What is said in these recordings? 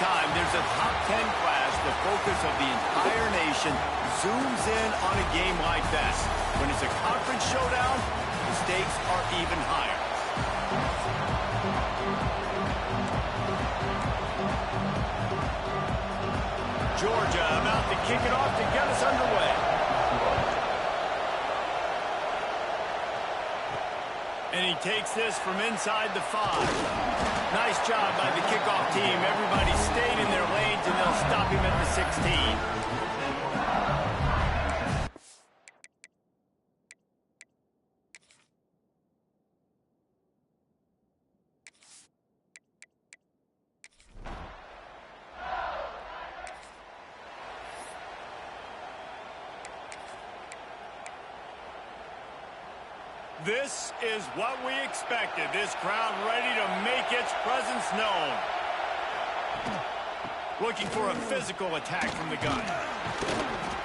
time there's a top 10 class, the focus of the entire nation zooms in on a game like that. When it's a conference showdown, the stakes are even higher. Georgia about to kick it off to get us underway. And he takes this from inside the 5. Nice job by the kickoff team. Everybody stayed in their lanes, and they'll stop him at the 16. This is what we expected. This crowd ready to make its presence known. Looking for a physical attack from the gun.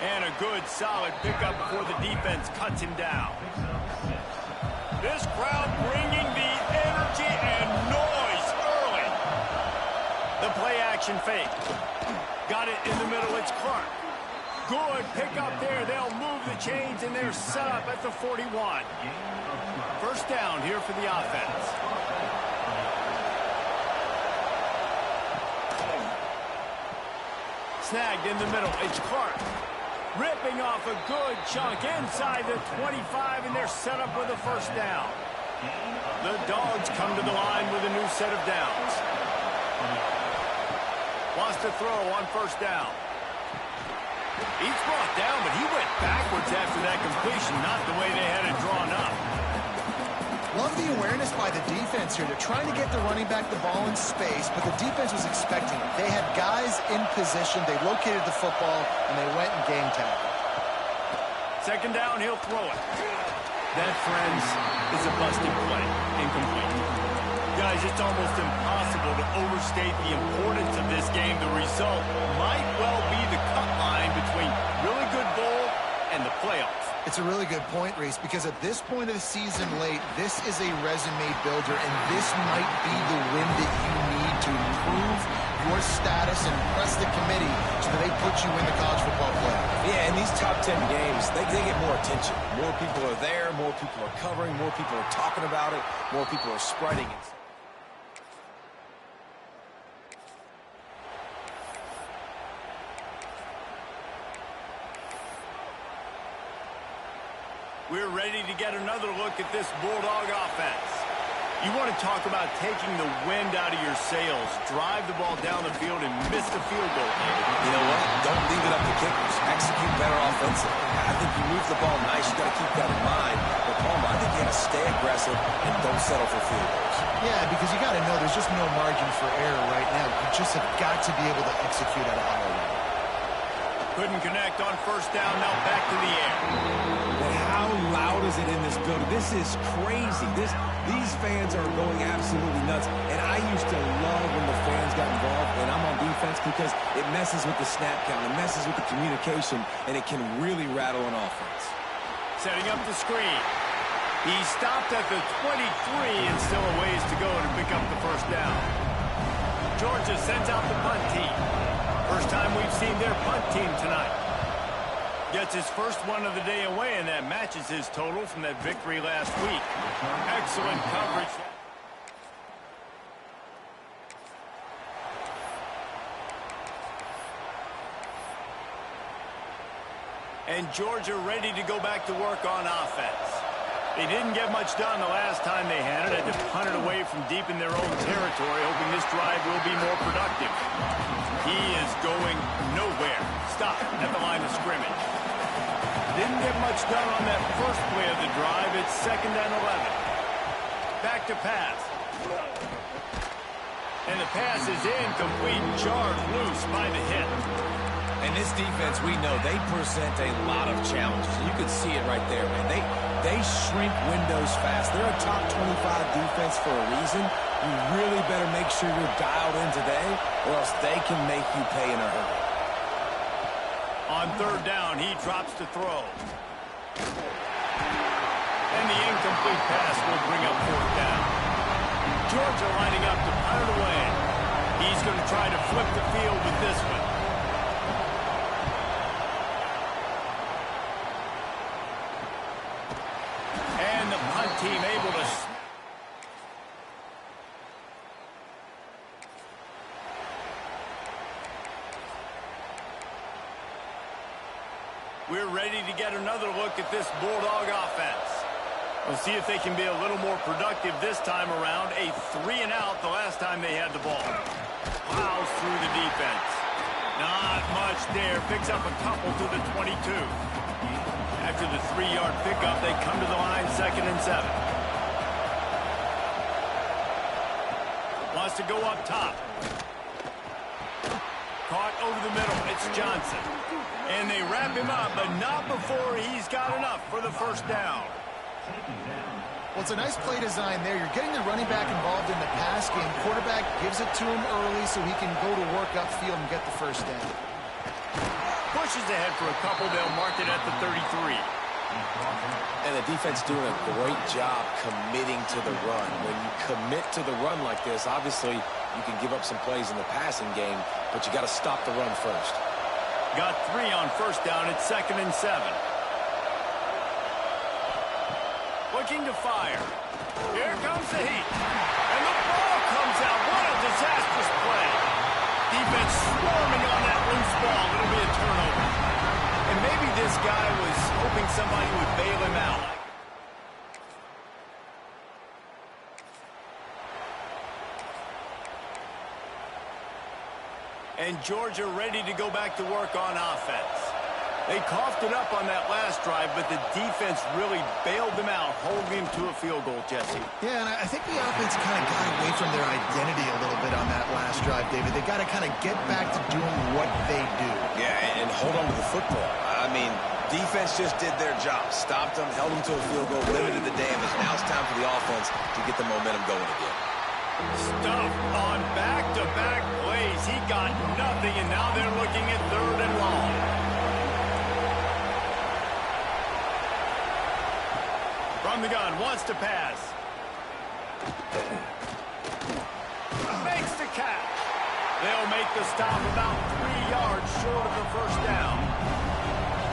And a good, solid pickup before the defense cuts him down. This crowd bringing the energy and noise early. The play action fake. Got it in the middle. It's Clark. Good pickup there. They'll move the chains, and they're set up at the 41. First down here for the offense. Snagged in the middle. It's Clark. Ripping off a good chunk inside the 25, and they're set up with a first down. The Dogs come to the line with a new set of downs. Wants to throw on first down. He's brought down, but he went backwards after that completion, not the way they had it drawn up. Love the awareness by the defense here. They're trying to get the running back the ball in space, but the defense was expecting it. They had guys in position. They located the football, and they went and game tackled. Second down, he'll throw it. That, friends, is a busted play. Incomplete. Guys, it's almost impossible to overstate the importance of this game. The result might well be the cut line between really good bowl and the playoffs. It's a really good point, Reese, because at this point of the season late, this is a resume builder, and this might be the win that you need to improve your status and impress the committee so that they put you in the college football playoff. Yeah, in these top 10 games, they get more attention. More people are there, more people are covering, more people are talking about it, more people are spreading it. We're ready to get another look at this Bulldog offense. You want to talk about taking the wind out of your sails. Drive the ball down the field and miss the field goal. You know what? Don't leave it up to kickers. Execute better offensively. I think you move the ball nice. You got to keep that in mind. But Palmer, I think you got to stay aggressive and don't settle for field goals. Yeah, because you got to know there's just no margin for error right now. You just have got to be able to execute at a higher level. Couldn't connect on first down. Now back to the air. But how loud is it in this building? This is crazy. These fans are going absolutely nuts. And I used to love when the fans got involved, and I'm on defense because it messes with the snap count. It messes with the communication, and it can really rattle an offense. Setting up the screen. He stopped at the 23 and still a ways to go to pick up the first down. Georgia sends out the punt team. First time we've seen their punt team tonight. Gets his first one of the day away, and that matches his total from that victory last week. Excellent coverage. And Georgia ready to go back to work on offense. They didn't get much done the last time they had it. Had to punt it away from deep in their own territory, hoping this drive will be more productive. He is going nowhere. Stop at the line of scrimmage. Didn't get much done on that first play of the drive. It's 2nd and 11. Back to pass. And the pass is incomplete. Jarred loose by the hit. And this defense, we know, they present a lot of challenges. You can see it right there, man. They shrink windows fast. They're a top 25 defense for a reason. You really better make sure you're dialed in today, or else they can make you pay in a hurry. On third down, he drops to throw. And the incomplete pass will bring up fourth down. Georgia lining up to punt it away. He He's going to try to flip the field with this one. And the punt team able to... We're ready to get another look at this Bulldog offense. We'll see if they can be a little more productive this time around. A 3-and-out the last time they had the ball. Plows through the defense. Not much there. Picks up a couple to the 22. After the 3-yard pickup, they come to the line, 2nd and 7. Wants to go up top. Caught over the middle. It's Johnson. And they wrap him up, but not before he's got enough for the first down. Well, it's a nice play design there. You're getting the running back involved in the pass game. Quarterback gives it to him early so he can go to work upfield and get the first down. Pushes ahead for a couple. They'll mark it at the 33. And the defense doing a great job committing to the run. When you commit to the run like this, obviously you can give up some plays in the passing game, but you got to stop the run first. Got 3 on first down. It's 2nd and 7. Looking to fire. Here comes the heat. And the ball comes out. What a disastrous play. Defense swarming on that loose ball. It'll be a turnover. And maybe this guy was hoping somebody would bail him out. And Georgia ready to go back to work on offense. They coughed it up on that last drive, but the defense really bailed them out, holding him to a field goal, Jesse. Yeah, and I think the offense kind of got away from their identity a little bit on that last drive, David. They got to kind of get back to doing what they do. Yeah, and hold on to the football. I mean, defense just did their job. Stopped them, held them to a field goal, limited the damage. Now it's time for the offense to get the momentum going again. Stuffed on back-to-back plays. He got nothing, and now they're looking at 3rd and long. From the gun, wants to pass. Makes the catch. They'll make the stop about 3 yards short of the first down.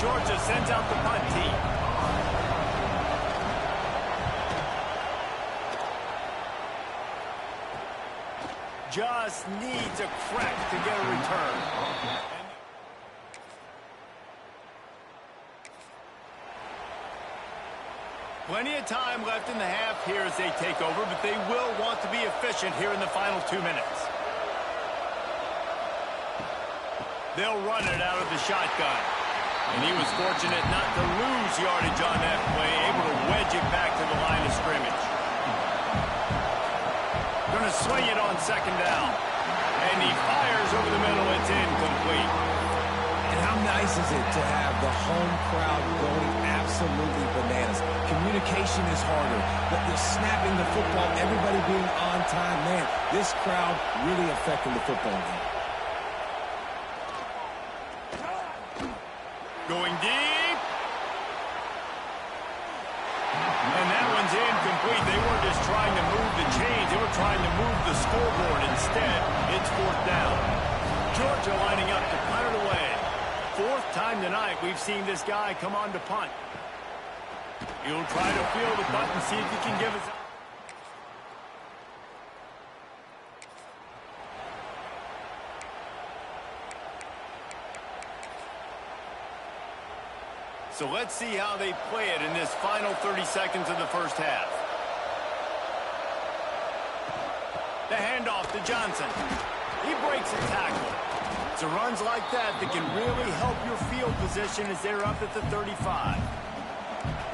Georgia sends out the punt team. Just needs a crack to get a return. Plenty of time left in the half here as they take over, but they will want to be efficient here in the final 2 minutes. They'll run it out of the shotgun. And he was fortunate not to lose yardage on that play, able to wedge it back to the line of scrimmage. Going to swing it on 2nd down. And he fires over the middle. It's incomplete. And how nice is it to have the home crowd going absolutely bananas? Communication is harder, but they're snapping the football, everybody being on time. Man, this crowd really affecting the football game. Going deep. And that one's incomplete. They weren't just trying to move the chains. They were trying to move the scoreboard. Instead, it's 4th down. Georgia lining up to punt it away. 4th time tonight we've seen this guy come on to punt. He'll try to field the punt and see if he can give us... So let's see how they play it in this final 30 seconds of the first half. The handoff to Johnson. He breaks a tackle. It's runs like that that can really help your field position as they're up at the 35.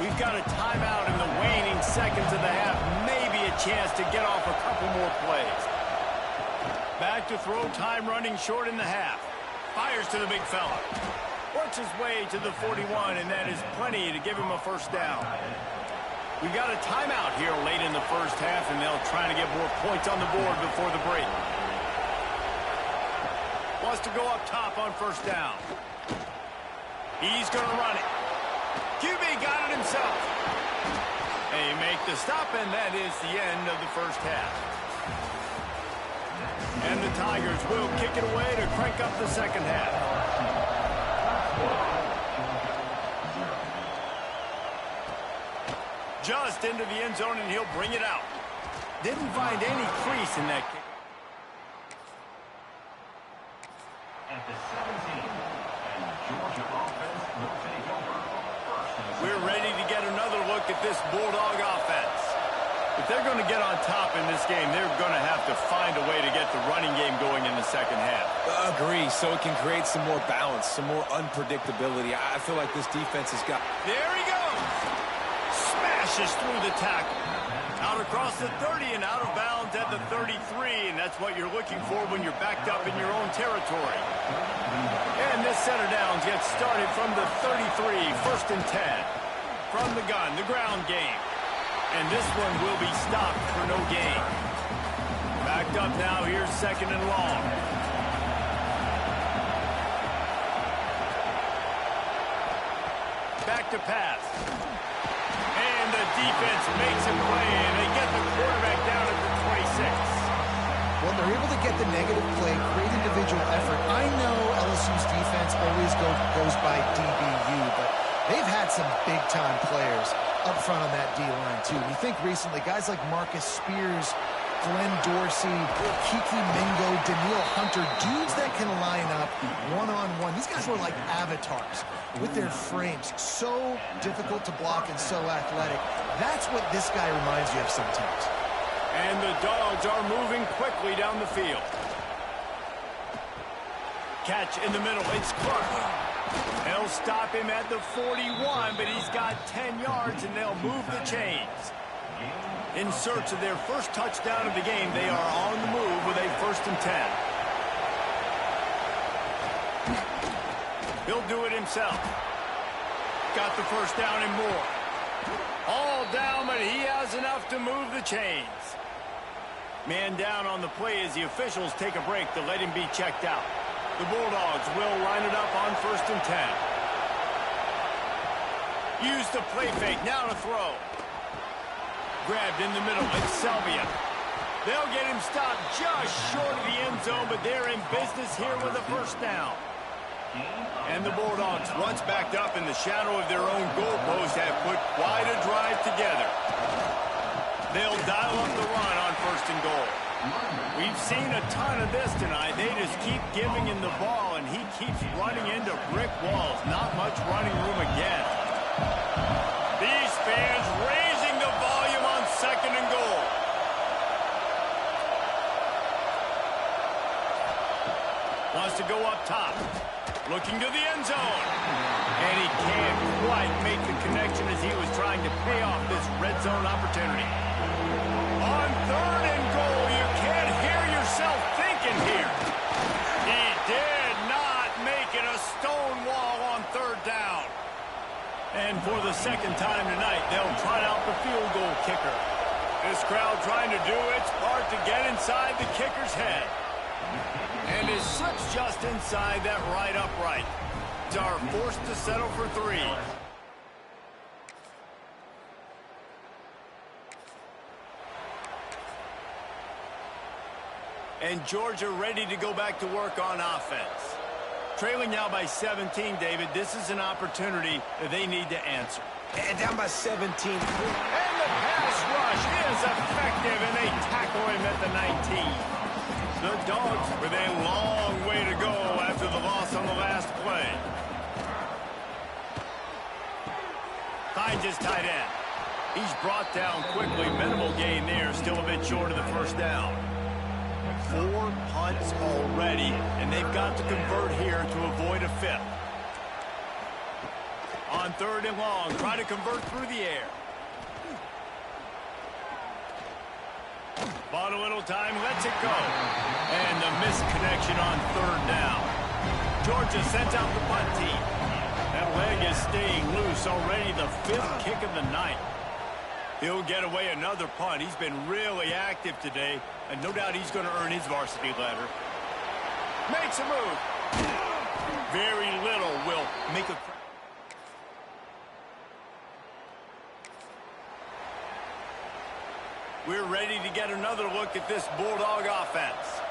We've got a timeout in the waning seconds of the half. Maybe a chance to get off a couple more plays. Back to throw, time running short in the half. Fires to the big fella. Works his way to the 41, and that is plenty to give him a first down. We've got a timeout here late in the first half, and they'll try to get more points on the board before the break. Wants to go up top on first down. He's going to run it. QB got it himself. They make the stop, and that is the end of the first half. And the Tigers will kick it away to crank up the second half. Just into the end zone, and he'll bring it out. Didn't find any crease in that kick. At the 17, and Georgia offense will take over. We're ready to get another look at this Bulldog offense. If they're going to get on top in this game, they're going to have to find a way to get the running game going in the second half. Agree, so it can create some more balance, some more unpredictability. I feel like this defense has got... There he goes! Smashes through the tackle. Out across the 30 and out of bounds at the 33, and that's what you're looking for when you're backed up in your own territory. And this set of downs gets started from the 33, 1st and 10. From the gun, the ground game. And this one will be stopped for no gain. Backed up now, here's 2nd and long. Back to pass. And the defense makes a play, and they get the quarterback down at the 26. When they're able to get the negative play, great individual effort. I know LSU's defense always goes by DBU, but they've had some big-time players up front on that D-line, too. You think recently, guys like Marcus Spears, Glenn Dorsey, Kiki Mingo, Daniil Hunter, dudes that can line up one-on-one. These guys were like avatars with their frames. So difficult to block and so athletic. That's what this guy reminds you of sometimes. And the Dogs are moving quickly down the field. Catch in the middle. It's Clark. They'll stop him at the 41, but he's got 10 yards, and they'll move the chains. In search of their first touchdown of the game, they are on the move with a 1st and 10. He'll do it himself. Got the first down and more. All down, but he has enough to move the chains. Man down on the play as the officials take a break to let him be checked out. The Bulldogs will line it up on 1st and 10. Use the play fake, now to throw. Grabbed in the middle, it's Selvia. They'll get him stopped just short of the end zone, but they're in business here with a 1st down. And the Bulldogs, once backed up in the shadow of their own goalpost, have put quite a drive together. They'll dial up the run on 1st and goal. We've seen a ton of this tonight. They just keep giving him the ball, and he keeps running into brick walls. Not much running room again. These fans raising the volume on 2nd and goal. Wants to go up top. Looking to the end zone. And he can't quite make the connection as he was trying to pay off this red zone opportunity. On 3rd and goal, you can't hear yourself thinking here. He did not make it a stone wall on 3rd down. And for the 2nd time tonight, they'll try out the field goal kicker. This crowd trying to do its part to get inside the kicker's head. And it slips just inside that right upright. They are forced to settle for 3. And Georgia ready to go back to work on offense. Trailing now by 17, David. This is an opportunity that they need to answer. And down by 17. And the pass rush is effective, and they tackle him at the 19. The Dogs with a long way to go after the loss on the last play. Finds his tight end. He's brought down quickly. Minimal gain there. Still a bit short of the 1st down. 4 punts already, and they've got to convert here to avoid a 5th. On 3rd and long, try to convert through the air. Bought a little time, lets it go. And the misconnection on 3rd down. Georgia sends out the punt team. That leg is staying loose, already the 5th kick of the night. He'll get away another punt. He's been really active today, and no doubt he's going to earn his varsity letter. Makes a move. Very little will make a... We're ready to get another look at this Bulldog offense.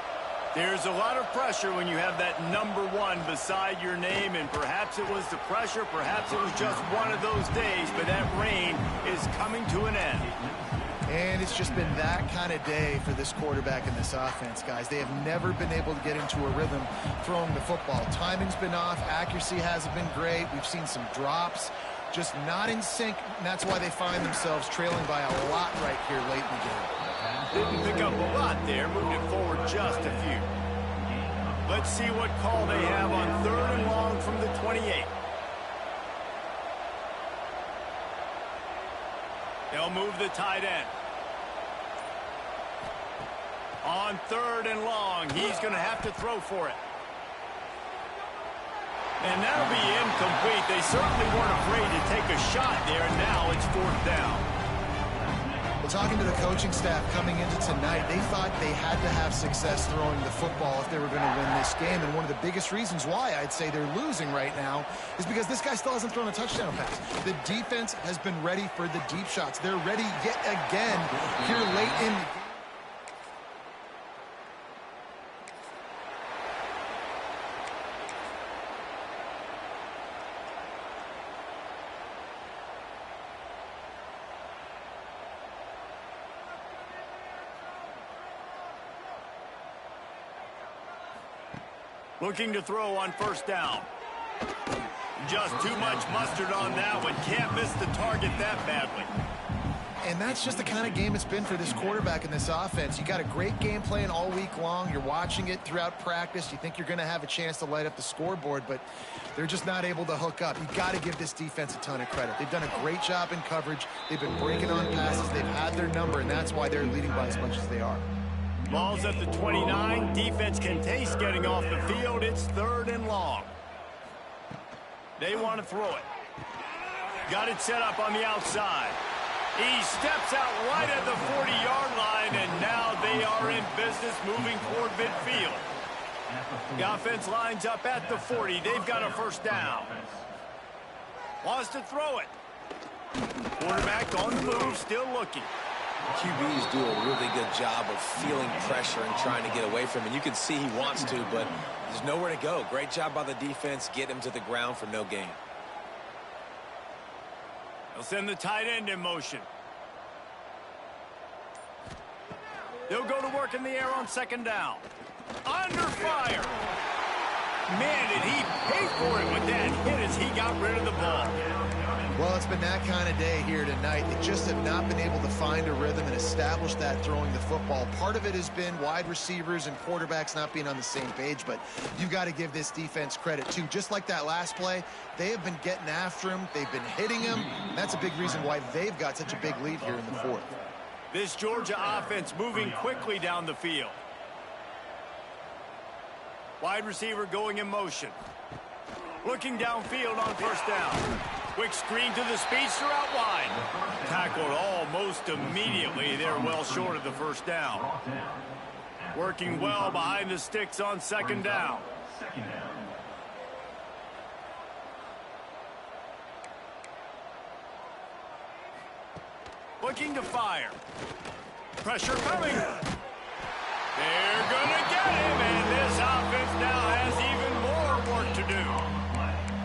There's a lot of pressure when you have that number 1 beside your name, and perhaps it was the pressure, perhaps it was just one of those days, but that reign is coming to an end. And it's just been that kind of day for this quarterback and this offense, guys. They have never been able to get into a rhythm throwing the football. Timing's been off. Accuracy hasn't been great. We've seen some drops, just not in sync, and that's why they find themselves trailing by a lot right here late in the game. Didn't pick up a lot there, moved it forward just a few. Let's see what call they have on 3rd and long from the 28. They'll move the tight end. On 3rd and long, he's going to have to throw for it. And that'll be incomplete. They certainly weren't afraid to take a shot there, and now it's 4th down. Well, talking to the coaching staff coming into tonight, they thought they had to have success throwing the football if they were going to win this game. And one of the biggest reasons why I'd say they're losing right now is because this guy still hasn't thrown a touchdown pass. The defense has been ready for the deep shots. They're ready yet again here late in the game. Looking to throw on 1st down. Just too much mustard on that one. Can't miss the target that badly. And that's just the kind of game it's been for this quarterback and this offense. You got a great game plan all week long. You're watching it throughout practice. You think you're going to have a chance to light up the scoreboard, but they're just not able to hook up. You got to give this defense a ton of credit. They've done a great job in coverage. They've been breaking on passes. They've had their number, and that's why they're leading by as much as they are. Ball's at the 29. Defense can taste getting off the field. It's 3rd and long. They want to throw it. Got it set up on the outside. He steps out right at the 40-yard line, and now they are in business moving toward midfield. The offense lines up at the 40. They've got a 1st down. Wants to throw it. Quarterback on the move, still looking. QBs do a really good job of feeling pressure and trying to get away from him. You can see he wants to, but there's nowhere to go. Great job by the defense. Get him to the ground for no gain. They'll send the tight end in motion. They'll go to work in the air on 2nd down. Under fire. Man, did he pay for it with that hit as he got rid of the ball. Well, it's been that kind of day here tonight. They just have not been able to find a rhythm and establish that throwing the football. Part of it has been wide receivers and quarterbacks not being on the same page, but you've got to give this defense credit, too. Just like that last play, they have been getting after him. They've been hitting him. That's a big reason why they've got such a big lead here in the 4th. This Georgia offense moving quickly down the field. Wide receiver going in motion. Looking downfield on 1st down. Quick screen to the speedster out wide. Tackled almost immediately. They're well short of the 1st down. Working well behind the sticks on 2nd down. Looking to fire. Pressure coming. They're going to get him, and this offense now has even more work to do.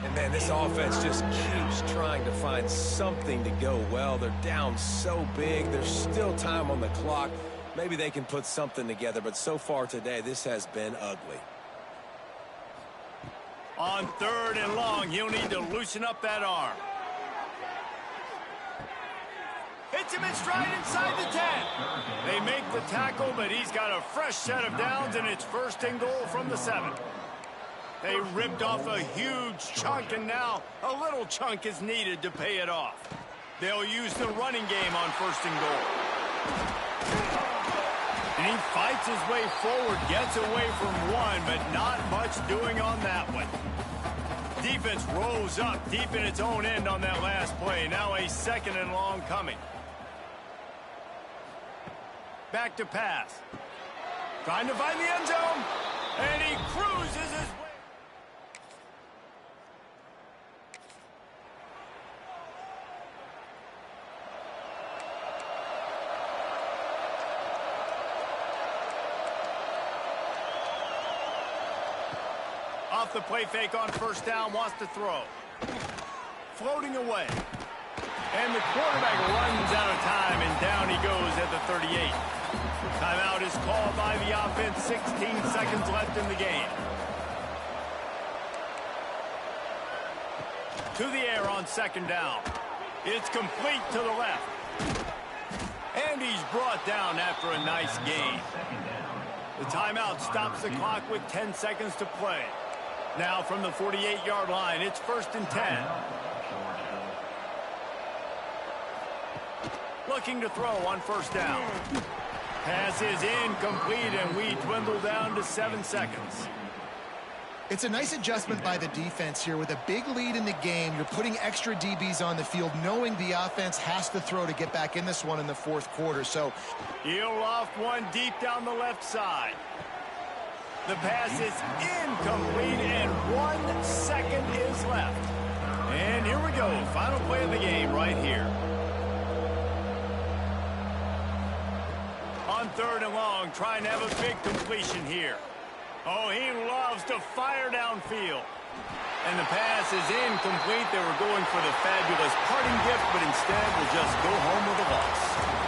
And, man, this offense just keeps trying to find something to go well. They're down so big. There's still time on the clock. Maybe they can put something together, but so far today, this has been ugly. On 3rd and long, he'll need to loosen up that arm. Hits him in stride inside the 10. They make the tackle, but he's got a fresh set of downs, and it's 1st and goal from the 7. They ripped off a huge chunk, and now a little chunk is needed to pay it off. They'll use the running game on 1st and goal. And he fights his way forward, gets away from one, but not much doing on that one. Defense rose up deep in its own end on that last play. Now a 2nd and long coming. Back to pass. Trying to find the end zone. And he cruises his way. off the play fake on first down, wants to throw. Floating away. And the quarterback runs out of time, and down he goes at the 38. Timeout is called by the offense. 16 seconds left in the game. To the air on second down. It's complete to the left. And he's brought down after a nice gain. The timeout stops the clock with 10 seconds to play. Now from the 48-yard line, it's 1st and 10. Looking to throw on first down. Pass is incomplete, and we dwindle down to 7 seconds. It's a nice adjustment by the defense here. With a big lead in the game, you're putting extra DBs on the field, knowing the offense has to throw to get back in this one in the fourth quarter. So he'll loft one deep down the left side. The pass is incomplete, and 1 second is left. And here we go. Final play of the game right here. On 3rd and long, trying to have a big completion here. Oh, he loves to fire downfield. And the pass is incomplete. They were going for the fabulous parting gift, but instead will just go home with a loss.